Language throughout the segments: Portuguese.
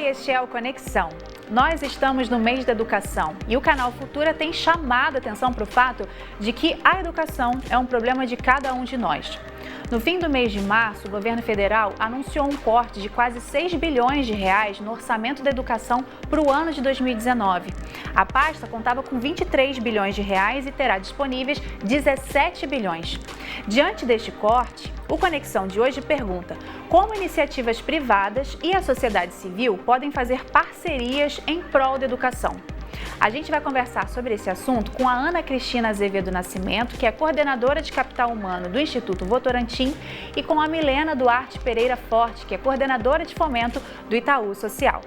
este é o Conexão. Nós estamos no mês da educação e o canal Futura tem chamado a atenção para o fato de que a educação é um problema de cada um de nós. No fim do mês de março, o governo federal anunciou um corte de quase 6 bilhões de reais no orçamento da educação para o ano de 2019. A pasta contava com 23 bilhões de reais e terá disponíveis 17 bilhões. Diante deste corte, o Conexão de hoje pergunta como iniciativas privadas e a sociedade civil podem fazer parcerias em prol da educação. A gente vai conversar sobre esse assunto com a Ana Cristina Azevedo Nascimento, que é coordenadora de Capital Humano do Instituto Votorantim, e com a Milena Duarte Pereira Forte, que é coordenadora de fomento do Itaú Social.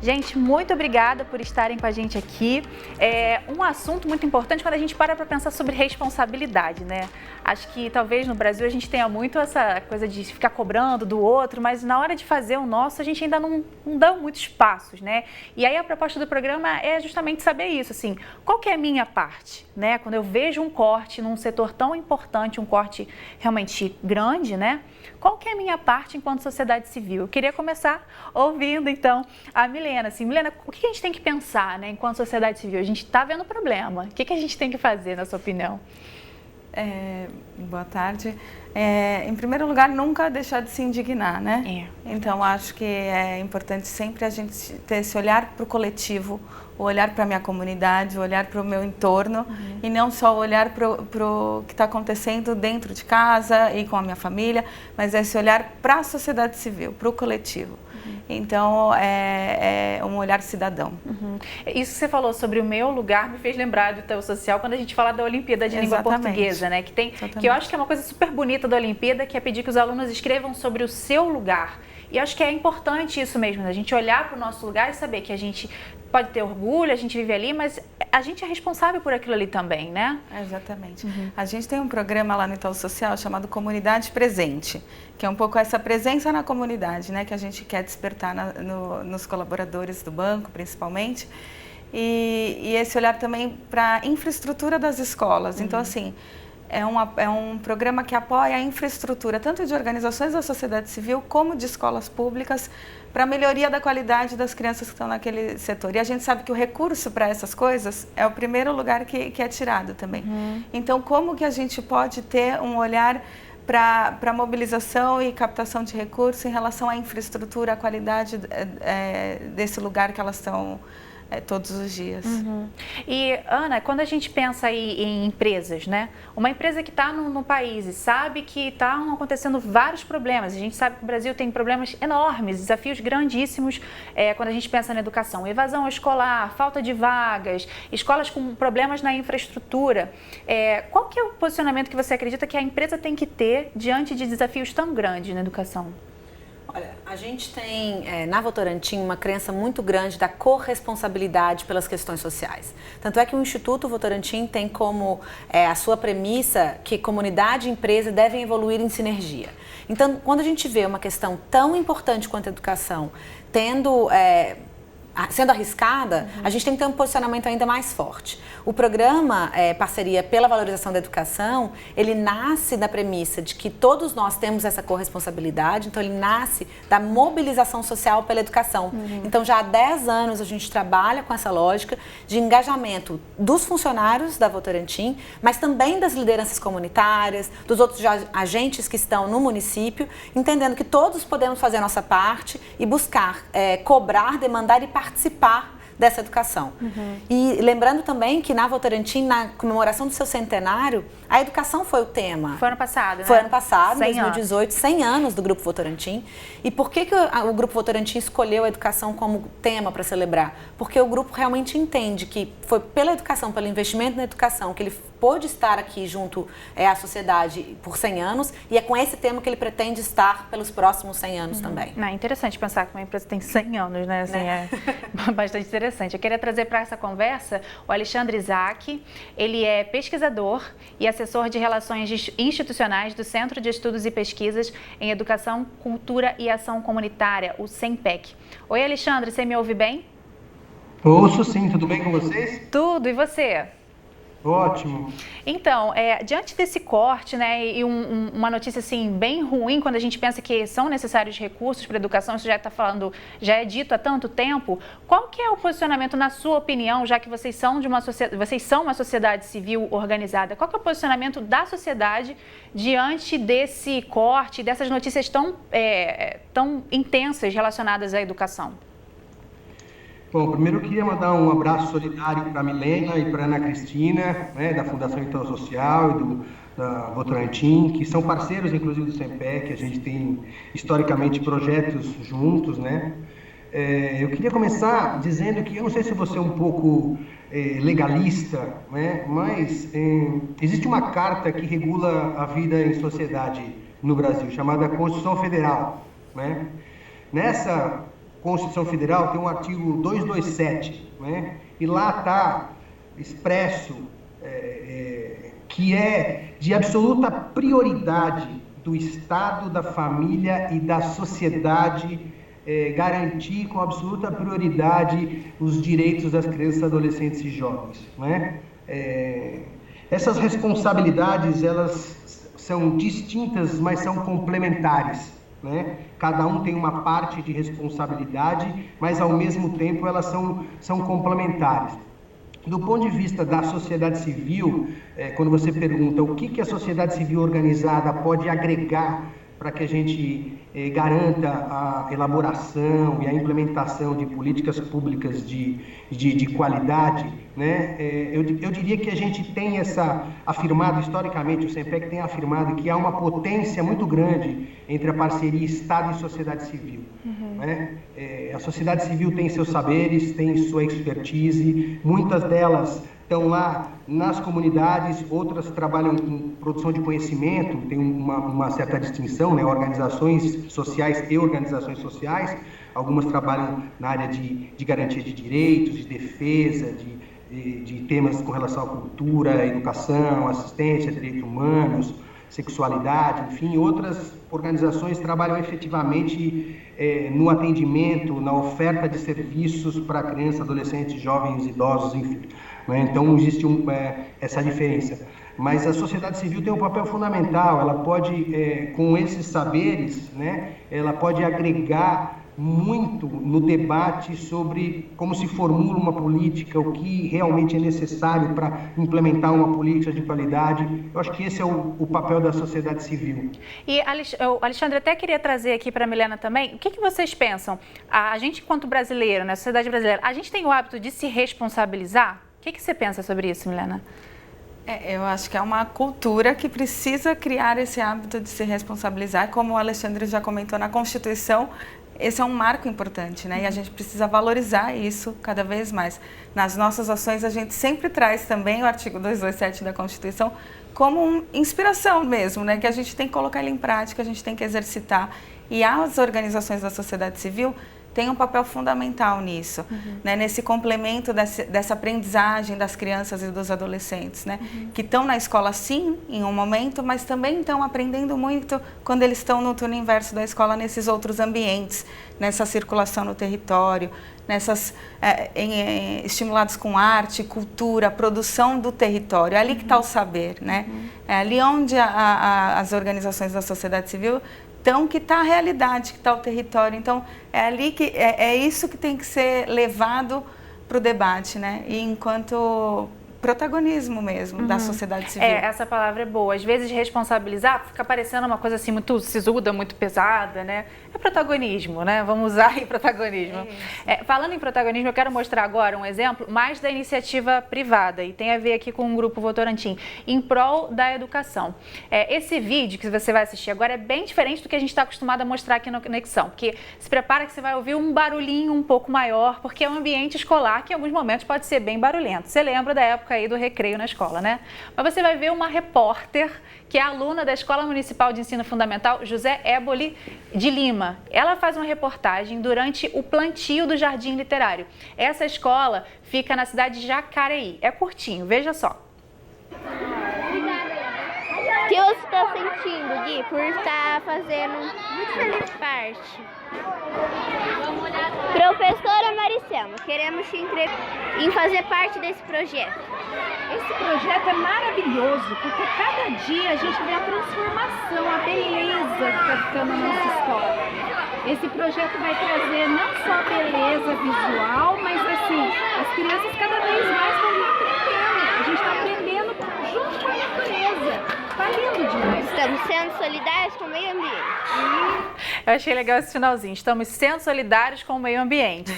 Gente, muito obrigada por estarem com a gente aqui. É um assunto muito importante quando a gente para pensar sobre responsabilidade, né? Acho que talvez no Brasil a gente tenha muito essa coisa de ficar cobrando do outro, mas na hora de fazer o nosso a gente ainda não dá muitos passos, né? E aí a proposta do programa é justamente saber isso, assim, qual que é a minha parte, né? Quando eu vejo um corte num setor tão importante, um corte realmente grande, né? Qual que é a minha parte enquanto sociedade civil? Eu queria começar ouvindo, então, a Milena. Assim, Milena, o que a gente tem que pensar, né, enquanto sociedade civil? A gente está vendo problema. O que a gente tem que fazer, na sua opinião? Boa tarde. Em primeiro lugar, nunca deixar de se indignar, né? Então, acho que é importante sempre a gente ter esse olhar para o coletivo, o olhar para a minha comunidade, o olhar para o meu entorno, e não só o olhar para o que está acontecendo dentro de casa e com a minha família, mas esse olhar para a sociedade civil, para o coletivo. Então, é um olhar cidadão. Isso que você falou sobre o meu lugar me fez lembrar do Itaú Social quando a gente fala da Olimpíada de Língua Portuguesa, né? Que eu acho que é uma coisa super bonita da Olimpíada, que é pedir que os alunos escrevam sobre o seu lugar. E eu acho que é importante isso mesmo, né? A gente olhar para o nosso lugar e saber que a gente pode ter orgulho, a gente vive ali, mas a gente é responsável por aquilo ali também, né? Exatamente. A gente tem um programa lá no Itaú Social chamado Comunidade Presente, que é um pouco essa presença na comunidade, né? Que a gente quer despertar nos colaboradores do banco, principalmente. E esse olhar também para a infraestrutura das escolas. Então, assim, é um programa que apoia a infraestrutura, tanto de organizações da sociedade civil, como de escolas públicas, para a melhoria da qualidade das crianças que estão naquele setor. E a gente sabe que o recurso para essas coisas é o primeiro lugar que é tirado também. Então, como que a gente pode ter um olhar para mobilização e captação de recursos em relação à infraestrutura, à qualidade desse lugar que elas estão todos os dias. E, Ana, quando a gente pensa aí em empresas, né? Uma empresa que está no país e sabe que estão acontecendo vários problemas. A gente sabe que o Brasil tem problemas enormes, desafios grandíssimos quando a gente pensa na educação. Evasão escolar, falta de vagas, escolas com problemas na infraestrutura. Qual que é o posicionamento que você acredita que a empresa tem que ter diante de desafios tão grandes na educação? Olha, a gente tem na Votorantim uma crença muito grande da corresponsabilidade pelas questões sociais. Tanto é que o Instituto Votorantim tem como a sua premissa que comunidade e empresa devem evoluir em sinergia. Então, quando a gente vê uma questão tão importante quanto a educação sendo arriscada, a gente tem que ter um posicionamento ainda mais forte. O programa Parceria pela Valorização da Educação, ele nasce da premissa de que todos nós temos essa corresponsabilidade, então ele nasce da mobilização social pela educação. Então já há 10 anos a gente trabalha com essa lógica de engajamento dos funcionários da Votorantim, mas também das lideranças comunitárias, dos outros agentes que estão no município, entendendo que todos podemos fazer a nossa parte e buscar cobrar, demandar e participar dessa educação. E lembrando também que na Votorantim, na comemoração do seu centenário, a educação foi o tema. Foi ano passado, né? Foi ano passado, 100 2018, 100 anos do Grupo Votorantim. E por que o Grupo Votorantim escolheu a educação como tema para celebrar? Porque o grupo realmente entende que foi pela educação, pelo investimento na educação, que ele pôde estar aqui junto à sociedade por 100 anos, e é com esse tema que ele pretende estar pelos próximos 100 anos também. É interessante pensar que uma empresa tem 100 anos, né? Assim, é bastante interessante. Eu queria trazer para essa conversa o Alexandre Isaac. Ele é pesquisador e assessor de relações institucionais do Centro de Estudos e Pesquisas em Educação, Cultura e Ação Comunitária, o CENPEC. Oi, Alexandre, você me ouve bem? Ouço sim, tudo bem com vocês? Tudo, e você? Ótimo. Então, diante desse corte, né, e uma notícia assim bem ruim, quando a gente pensa que são necessários recursos para a educação, isso já é dito há tanto tempo, qual que é o posicionamento, na sua opinião, já que vocês são uma sociedade civil organizada, qual que é o posicionamento da sociedade diante desse corte, dessas notícias tão intensas relacionadas à educação? Bom, primeiro eu queria mandar um abraço solidário para a Milena e para a Ana Cristina, né, da Fundação Então Social e da Votorantim, que são parceiros, inclusive, do SEMPEC. A gente tem, historicamente, projetos juntos, né? Eu queria começar dizendo que, eu não sei se você é um pouco legalista, né, mas existe uma carta que regula a vida em sociedade no Brasil, chamada Constituição Federal, né? Nessa Constituição Federal tem um artigo 227, né? E lá está expresso que é de absoluta prioridade do Estado, da família e da sociedade garantir com absoluta prioridade os direitos das crianças, adolescentes e jovens, né? Essas responsabilidades, elas são distintas, mas são complementares, né? Cada um tem uma parte de responsabilidade, mas ao mesmo tempo elas são complementares. Do ponto de vista da sociedade civil, quando você pergunta o que a sociedade civil organizada pode agregar para que a gente garanta a elaboração e a implementação de políticas públicas de qualidade, né? Eu diria que a gente tem afirmado, historicamente, o SEMPEC tem afirmado que há uma potência muito grande entre a parceria Estado e sociedade civil. Né? A sociedade civil tem seus saberes, tem sua expertise, muitas delas estão lá nas comunidades, outras trabalham com produção de conhecimento, tem uma certa distinção, né? Organizações sociais e organizações sociais, algumas trabalham na área de garantia de direitos, de defesa, de temas com relação à cultura, educação, assistência, direitos humanos, sexualidade, enfim, outras organizações trabalham efetivamente no atendimento, na oferta de serviços para crianças, adolescentes, jovens, idosos, enfim. Né? Então, existe essa diferença. Mas a sociedade civil tem um papel fundamental, ela pode, com esses saberes, né, ela pode agregar muito no debate sobre como se formula uma política, o que realmente é necessário para implementar uma política de qualidade. Eu acho que esse é o papel da sociedade civil. E, Alexandre, até queria trazer aqui para a Milena também, o que vocês pensam? A gente, enquanto brasileiro, na sociedade brasileira, a gente tem o hábito de se responsabilizar? O que você pensa sobre isso, Milena? Eu acho que é uma cultura que precisa criar esse hábito de se responsabilizar. Como o Alexandre já comentou, na Constituição, esse é um marco importante, né? E a gente precisa valorizar isso cada vez mais. Nas nossas ações, a gente sempre traz também o artigo 227 da Constituição como uma inspiração mesmo, né? Que a gente tem que colocar ele em prática, a gente tem que exercitar. E as organizações da sociedade civil têm um papel fundamental nisso, né? Nesse complemento dessa aprendizagem das crianças e dos adolescentes, né? Que estão na escola, sim, em um momento, mas também estão aprendendo muito quando eles estão no turno inverso da escola, nesses outros ambientes, nessa circulação no território, estimulados com arte, cultura, produção do território. É ali que está o saber, né? É ali onde as organizações da sociedade civil que está a realidade, que está o território. Então, é ali que é isso que tem que ser levado para o debate, né? E enquanto protagonismo mesmo da sociedade civil. Essa palavra é boa. Às vezes, responsabilizar fica parecendo uma coisa assim muito sisuda, muito pesada, né? É protagonismo, né? Vamos usar aí protagonismo. Falando em protagonismo, eu quero mostrar agora um exemplo mais da iniciativa privada e tem a ver aqui com o Grupo Votorantim, em prol da educação. Esse vídeo que você vai assistir agora é bem diferente do que a gente está acostumado a mostrar aqui no Conexão, porque se prepara que você vai ouvir um barulhinho um pouco maior, porque é um ambiente escolar que em alguns momentos pode ser bem barulhento. Você lembra da época aí do recreio na escola, né? Mas você vai ver uma repórter que é aluna da Escola Municipal de Ensino Fundamental José Éboli de Lima. Ela faz uma reportagem durante o plantio do Jardim Literário. Essa escola fica na cidade de Jacareí. É curtinho, veja só. Que você está sentindo, Gui, por estar fazendo parte? Professora Maricelma, queremos te entrevistar em fazer parte desse projeto. Esse projeto é maravilhoso, porque cada dia a gente vê a transformação, a beleza que está ficando na nossa escola. Esse projeto vai trazer não só beleza visual, mas assim, as crianças cada vez mais estão aprendendo. A gente está aprendendo junto com a natureza. Está lindo demais. Estamos sendo solidários com o meio ambiente. Eu achei legal esse finalzinho. Estamos sendo solidários com o meio ambiente.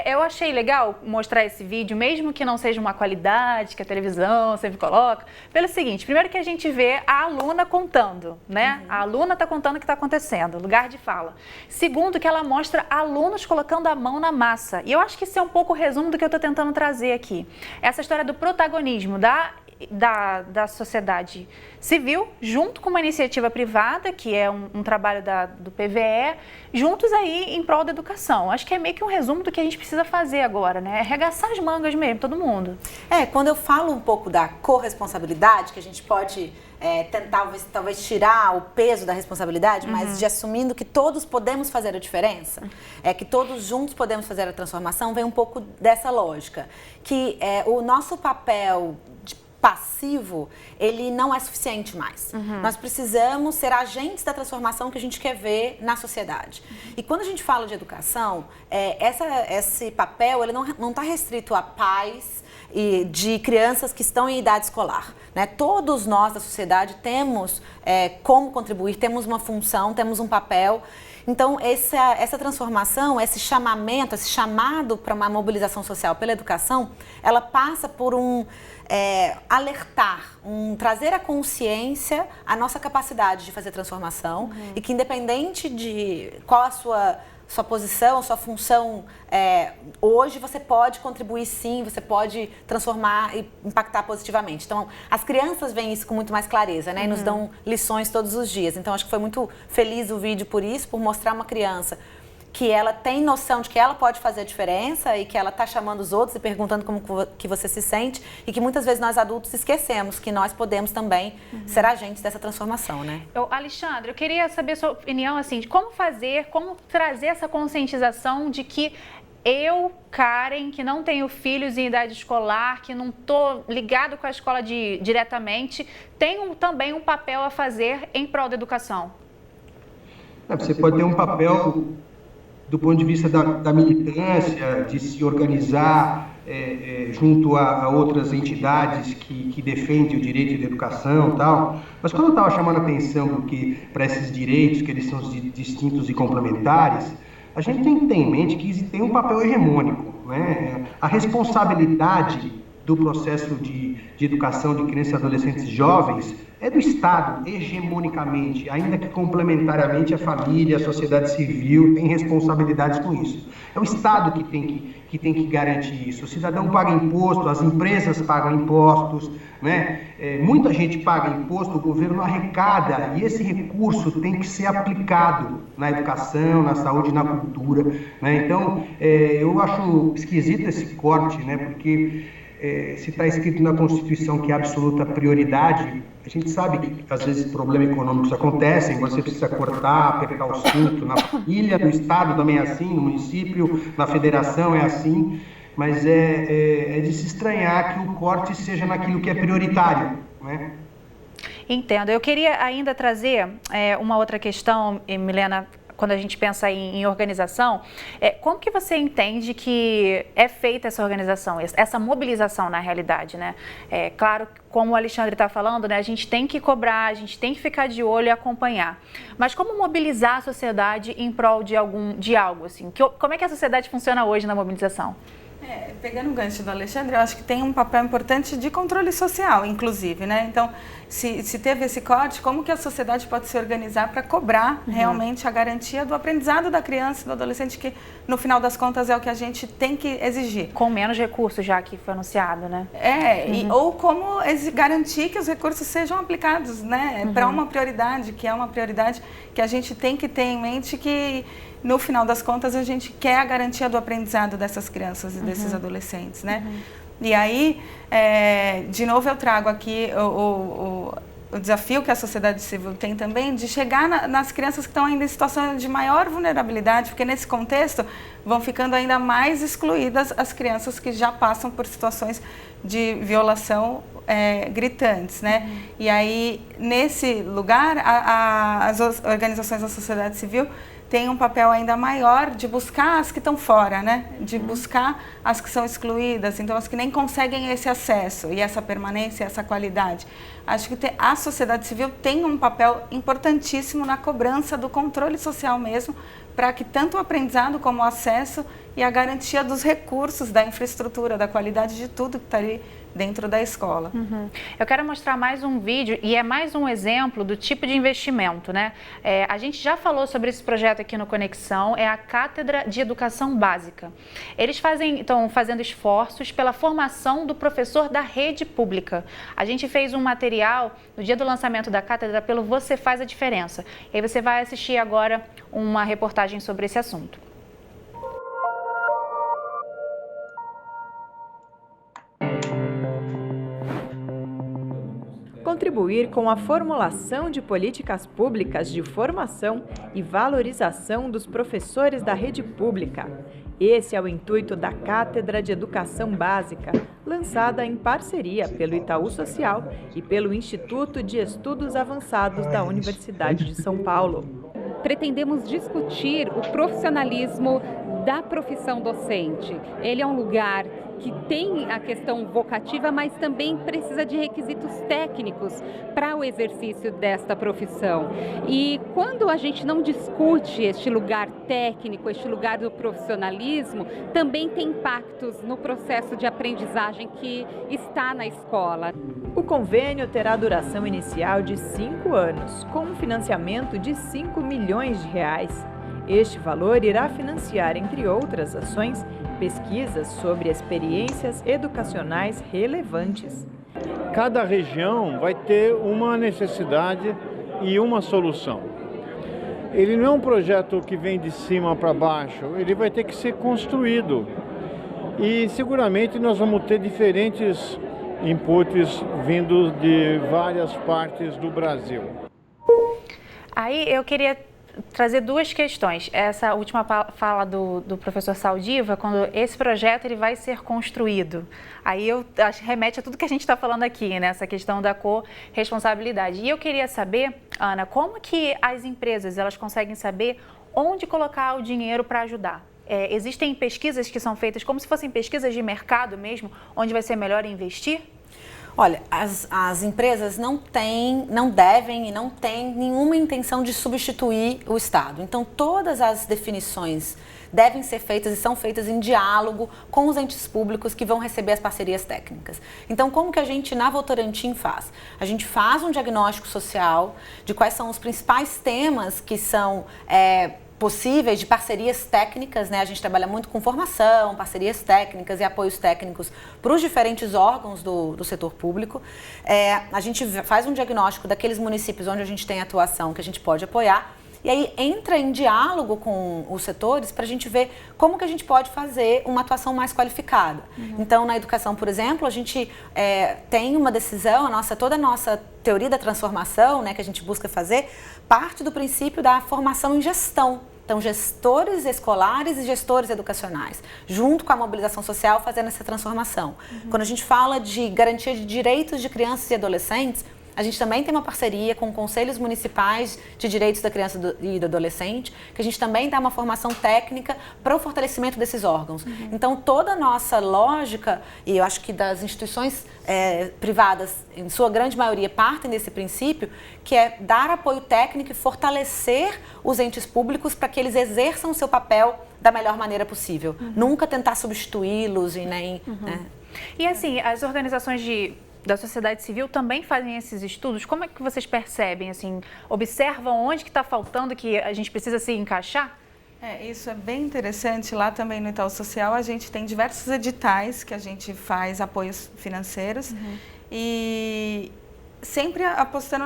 Eu achei legal mostrar esse vídeo, mesmo que não seja uma qualidade que a televisão sempre coloca, pelo seguinte: primeiro que a gente vê a aluna contando, né? A aluna está contando o que está acontecendo, lugar de fala. Segundo, que ela mostra alunos colocando a mão na massa. E eu acho que isso é um pouco o resumo do que eu estou tentando trazer aqui. Essa história do protagonismo da sociedade civil, junto com uma iniciativa privada, que é um trabalho do PVE, juntos aí em prol da educação. Acho que é meio que um resumo do que a gente precisa fazer agora, né? Arregaçar as mangas mesmo, todo mundo. Quando eu falo um pouco da corresponsabilidade, que a gente pode tentar talvez tirar o peso da responsabilidade, mas de assumindo que todos podemos fazer a diferença, que todos juntos podemos fazer a transformação, vem um pouco dessa lógica, que o nosso papel passivo, ele não é suficiente mais. Nós precisamos ser agentes da transformação que a gente quer ver na sociedade. E quando a gente fala de educação, esse papel ele não está restrito a pais e de crianças que estão em idade escolar, né? Todos nós da sociedade temos como contribuir, temos uma função, temos um papel. Então, essa transformação, esse chamamento, esse chamado para uma mobilização social pela educação, ela passa por alertar, trazer à consciência a nossa capacidade de fazer transformação e que independente de qual a sua posição, sua função, hoje você pode contribuir sim, você pode transformar e impactar positivamente. Então, as crianças veem isso com muito mais clareza, né? E nos dão lições todos os dias. Então, acho que foi muito feliz o vídeo por isso, por mostrar uma criança que ela tem noção de que ela pode fazer a diferença e que ela está chamando os outros e perguntando como que você se sente e que muitas vezes nós adultos esquecemos que nós podemos também ser agentes dessa transformação, né? Alexandre, eu queria saber a sua opinião, assim, de como trazer essa conscientização de que eu, Karen, que não tenho filhos em idade escolar, que não estou ligado com a escola diretamente, tenho também um papel a fazer em prol da educação. Você pode ter um papel do ponto de vista da militância, de se organizar junto a outras entidades que defendem o direito de educação e tal. Mas quando eu estava chamando a atenção para esses direitos, que eles são distintos e complementares, a gente tem que ter em mente que tem um papel hegemônico, né? A responsabilidade do processo de educação de crianças, adolescentes e jovens é do Estado, hegemonicamente, ainda que complementariamente a família, a sociedade civil tem responsabilidades com isso. É o Estado que tem que garantir isso. O cidadão paga imposto, as empresas pagam impostos, né? Muita gente paga imposto, o governo arrecada, e esse recurso tem que ser aplicado na educação, na saúde, na cultura, né? Então, eu acho esquisito esse corte, né? Porque se está escrito na Constituição que é absoluta prioridade, a gente sabe que às vezes problemas econômicos acontecem, você precisa cortar, apertar o cinto, na família, no Estado também é assim, no município, na federação é assim, mas é de se estranhar que o corte seja naquilo que é prioritário, né? Entendo. Eu queria ainda trazer uma outra questão, Milena, quando a gente pensa em organização, como que você entende que é feita essa organização, essa mobilização na realidade, né? Claro, como o Alexandre está falando, né, a gente tem que cobrar, a gente tem que ficar de olho e acompanhar. Mas como mobilizar a sociedade em prol de algo, assim? Como é que a sociedade funciona hoje na mobilização? Pegando o gancho do Alexandre, eu acho que tem um papel importante de controle social, inclusive, né? Então, se teve esse corte, como que a sociedade pode se organizar para cobrar realmente a garantia do aprendizado da criança, do adolescente, que no final das contas é o que a gente tem que exigir. Com menos recursos, já que foi anunciado, né? Ou como garantir que os recursos sejam aplicados, né? Para uma prioridade, que é uma prioridade que a gente tem que ter em mente que no final das contas, a gente quer a garantia do aprendizado dessas crianças e desses adolescentes, né? E aí, de novo, eu trago aqui o desafio que a sociedade civil tem também de chegar nas crianças que estão ainda em situação de maior vulnerabilidade, porque nesse contexto vão ficando ainda mais excluídas as crianças que já passam por situações de violação gritantes, né? E aí, nesse lugar, as organizações da sociedade civil têm um papel ainda maior de buscar as que estão fora, né? De buscar as que são excluídas, então as que nem conseguem esse acesso e essa permanência, essa qualidade. Acho que a sociedade civil tem um papel importantíssimo na cobrança do controle social mesmo, para que tanto o aprendizado como o acesso e a garantia dos recursos, da infraestrutura, da qualidade de tudo que está ali dentro da escola. Eu quero mostrar mais um vídeo e é mais um exemplo do tipo de investimento, né? A gente já falou sobre esse projeto aqui no Conexão, é a Cátedra de Educação Básica. Eles estão fazendo esforços pela formação do professor da rede pública. A gente fez um material no dia do lançamento da cátedra pelo Você Faz a Diferença. E aí você vai assistir agora uma reportagem sobre esse assunto. Contribuir com a formulação de políticas públicas de formação e valorização dos professores da rede pública. Esse é o intuito da Cátedra de Educação Básica, lançada em parceria pelo Itaú Social e pelo Instituto de Estudos Avançados da Universidade de São Paulo. Pretendemos discutir o profissionalismo da profissão docente. Ele é um lugar que tem a questão vocativa, mas também precisa de requisitos técnicos para o exercício desta profissão. E quando a gente não discute este lugar técnico, este lugar do profissionalismo, também tem impactos no processo de aprendizagem que está na escola. O convênio terá duração inicial de 5 anos, com um financiamento de R$5 milhões. Este valor irá financiar, entre outras ações, pesquisas sobre experiências educacionais relevantes. Cada região vai ter uma necessidade e uma solução. Ele não é um projeto que vem de cima para baixo, ele vai ter que ser construído. E seguramente nós vamos ter diferentes inputs vindos de várias partes do Brasil. Aí eu queria trazer duas questões. Essa última fala do professor Saldiva, quando esse projeto ele vai ser construído. Aí eu acho que remete a tudo que a gente está falando aqui, né? Essa questão da corresponsabilidade. E eu queria saber, Ana, como que as empresas elas conseguem saber onde colocar o dinheiro para ajudar? Existem pesquisas que são feitas como se fossem pesquisas de mercado mesmo, onde vai ser melhor investir? Olha, as empresas não devem e não têm nenhuma intenção de substituir o Estado. Então, todas as definições devem ser feitas e são feitas em diálogo com os entes públicos que vão receber as parcerias técnicas. Então, como que a gente, na Votorantim, faz? A gente faz um diagnóstico social de quais são os principais temas que são possíveis de parcerias técnicas, né? A gente trabalha muito com formação, parcerias técnicas e apoios técnicos para os diferentes órgãos do setor público. A gente faz um diagnóstico daqueles municípios onde a gente tem atuação que a gente pode apoiar e aí entra em diálogo com os setores para a gente ver como que a gente pode fazer uma atuação mais qualificada. Então, na educação, por exemplo, a gente tem uma decisão, toda a nossa teoria da transformação, né, que a gente busca fazer, parte do princípio da formação em gestão. Então, gestores escolares e gestores educacionais, junto com a mobilização social, fazendo essa transformação. Quando a gente fala de garantia de direitos de crianças e adolescentes, a gente também tem uma parceria com conselhos municipais de direitos da criança e do adolescente, que a gente também dá uma formação técnica para o fortalecimento desses órgãos. Então, toda a nossa lógica, e eu acho que das instituições privadas, em sua grande maioria, partem desse princípio, que é dar apoio técnico e fortalecer os entes públicos para que eles exerçam o seu papel da melhor maneira possível. Nunca tentar substituí-los e nem... Né? E assim, as organizações da sociedade civil também fazem esses estudos? Como é que vocês percebem, assim, observam onde que está faltando, que a gente precisa se encaixar? Isso é bem interessante. Lá também no Itaú Social a gente tem diversos editais que a gente faz apoios financeiros e sempre apostando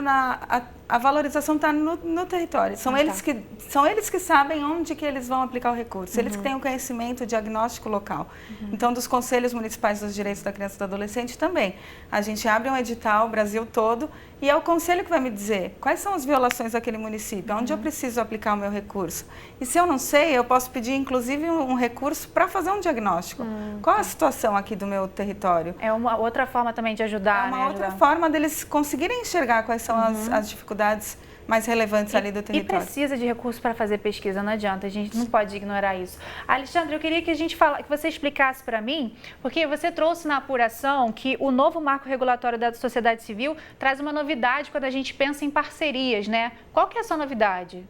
a valorização está no território. São eles que sabem onde que eles vão aplicar o recurso. Eles que têm o conhecimento, o diagnóstico local. Então, dos Conselhos Municipais dos Direitos da Criança e do Adolescente também. A gente abre um edital, o Brasil todo, e é o Conselho que vai me dizer quais são as violações daquele município, onde eu preciso aplicar o meu recurso. E se eu não sei, eu posso pedir, inclusive, um recurso para fazer um diagnóstico. Qual a situação aqui do meu território? É uma outra forma também de ajudar, É uma outra forma deles conseguirem enxergar quais são as dificuldades mais relevantes ali do território. E precisa de recursos para fazer pesquisa, não adianta, a gente não pode ignorar isso. Alexandre, eu queria que que você explicasse para mim, porque você trouxe na apuração que o novo marco regulatório da sociedade civil traz uma novidade quando a gente pensa em parcerias, né? Qual que é essa novidade?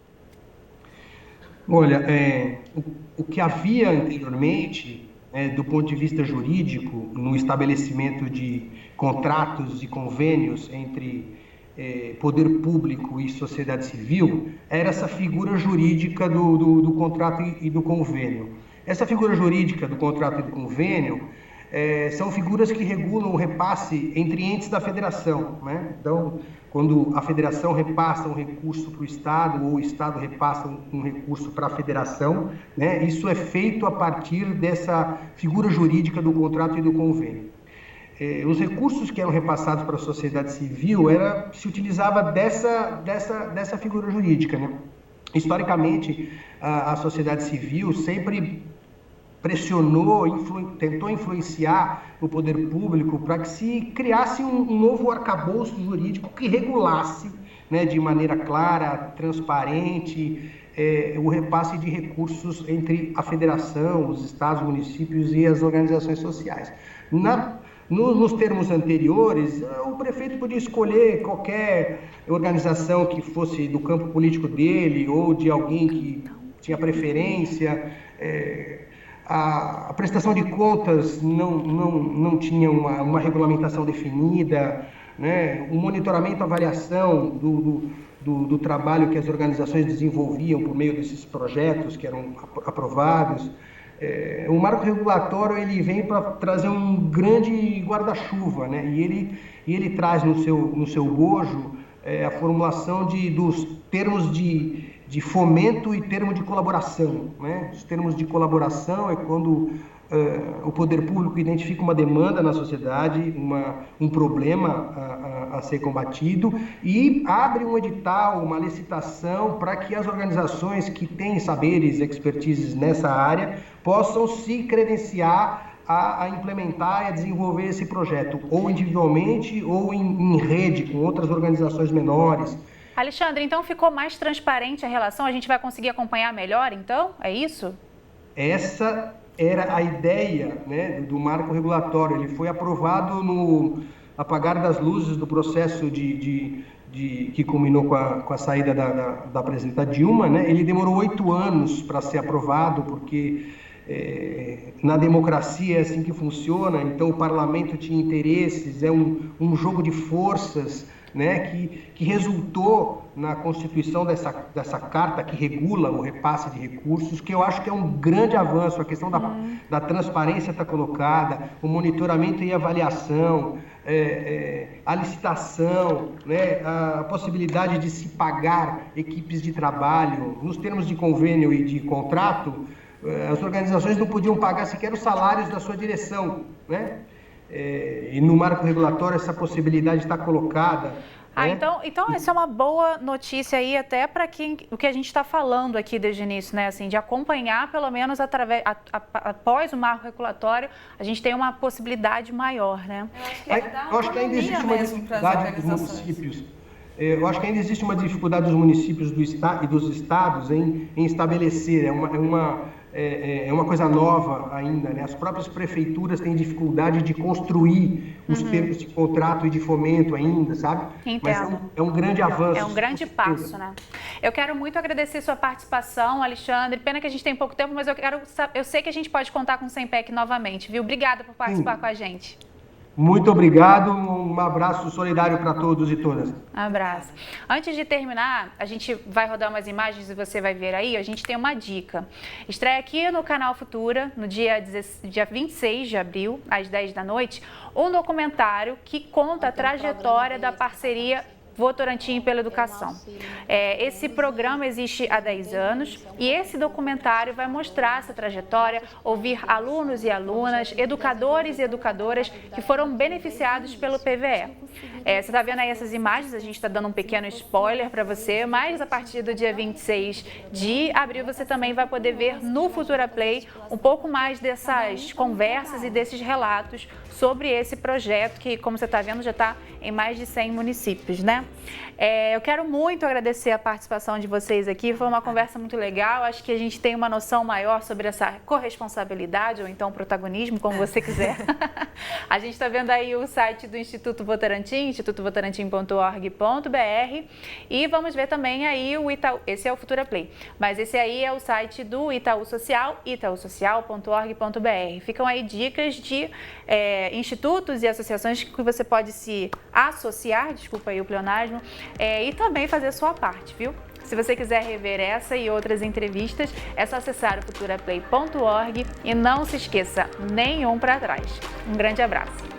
Olha, o que havia anteriormente, do ponto de vista jurídico, no estabelecimento de contratos e convênios entre poder público e sociedade civil, era essa figura jurídica do contrato e do convênio. Essa figura jurídica do contrato e do convênio são figuras que regulam o repasse entre entes da federação, né? Então, quando a federação repassa um recurso para o Estado ou o Estado repassa um recurso para a federação, né? Isso é feito a partir dessa figura jurídica do contrato e do convênio. Os recursos que eram repassados para a sociedade civil se utilizava dessa figura jurídica, né? Historicamente, a sociedade civil sempre pressionou, tentou influenciar o poder público para que se criasse um novo arcabouço jurídico que regulasse, né, de maneira clara, transparente, o repasse de recursos entre a federação, os estados, municípios e as organizações sociais. Nos termos anteriores, o prefeito podia escolher qualquer organização que fosse do campo político dele ou de alguém que tinha preferência. A prestação de contas não tinha uma regulamentação definida, né? O monitoramento e avaliação do trabalho que as organizações desenvolviam por meio desses projetos que eram aprovados. O marco regulatório ele vem para trazer um grande guarda-chuva, né? E ele traz no seu bojo a formulação dos termos de fomento e termo de colaboração, né? Os termos de colaboração é quando o poder público identifica uma demanda na sociedade, um problema a ser combatido e abre um edital, uma licitação para que as organizações que têm saberes, expertises nessa área possam se credenciar a implementar e a desenvolver esse projeto, ou individualmente ou em rede com outras organizações menores. Alexandre, então ficou mais transparente a relação? A gente vai conseguir acompanhar melhor, então? É isso? Essa era a ideia, né, do marco regulatório. Ele foi aprovado no apagar das luzes do processo que culminou com a saída da presidenta Dilma, né? Ele demorou 8 anos para ser aprovado, porque na democracia é assim que funciona. Então o parlamento tinha interesses, é um jogo de forças, né, que resultou na constituição dessa carta que regula o repasse de recursos, que eu acho que é um grande avanço. A questão da transparência está colocada, o monitoramento e avaliação, a licitação, né, a possibilidade de se pagar equipes de trabalho. Nos termos de convênio e de contrato, as organizações não podiam pagar sequer os salários da sua direção, né? E no marco regulatório essa possibilidade está colocada. Né? Então essa é uma boa notícia aí até para o que a gente está falando aqui desde o início, né? Assim, de acompanhar pelo menos após o marco regulatório, a gente tem uma possibilidade maior, né? Eu acho que ainda existe uma dificuldade dos municípios. Eu acho que ainda existe uma dificuldade dos municípios e dos estados em estabelecer. É uma coisa nova ainda, né? As próprias prefeituras têm dificuldade de construir os termos de contrato e de fomento ainda, sabe? Entendo. Mas é um grande avanço. É um grande passo, né? Eu quero muito agradecer sua participação, Alexandre. Pena que a gente tem pouco tempo, mas eu sei que a gente pode contar com o SEMPEC novamente, viu? Obrigada por participar com a gente. Muito obrigado, um abraço solidário para todos e todas. Abraço. Antes de terminar, a gente vai rodar umas imagens e você vai ver aí, a gente tem uma dica. Estreia aqui no canal Futura, no dia 26 de abril, às 10 da noite, um documentário que conta a trajetória da parceria Votorantim pela Educação. Esse programa existe há 10 anos e esse documentário vai mostrar essa trajetória, ouvir alunos e alunas, educadores e educadoras que foram beneficiados pelo PVE. Você está vendo aí essas imagens, a gente está dando um pequeno spoiler para você, mas a partir do dia 26 de abril você também vai poder ver no Futura Play um pouco mais dessas conversas e desses relatos sobre esse projeto que, como você está vendo, já está em mais de 100 municípios, né? Eu quero muito agradecer a participação de vocês aqui, foi uma conversa muito legal, acho que a gente tem uma noção maior sobre essa corresponsabilidade ou então protagonismo, como você quiser. A gente está vendo aí o site do Instituto Votorantim, institutovotorantim.org.br, e vamos ver também aí o Itaú, esse é o Futura Play, mas esse aí é o site do Itaú Social, itausocial.org.br. Ficam aí dicas de institutos e associações que você pode se associar, desculpa aí o pleonasmo, e também fazer a sua parte, viu? Se você quiser rever essa e outras entrevistas, é só acessar o futuraplay.org e não se esqueça, nenhum para trás. Um grande abraço!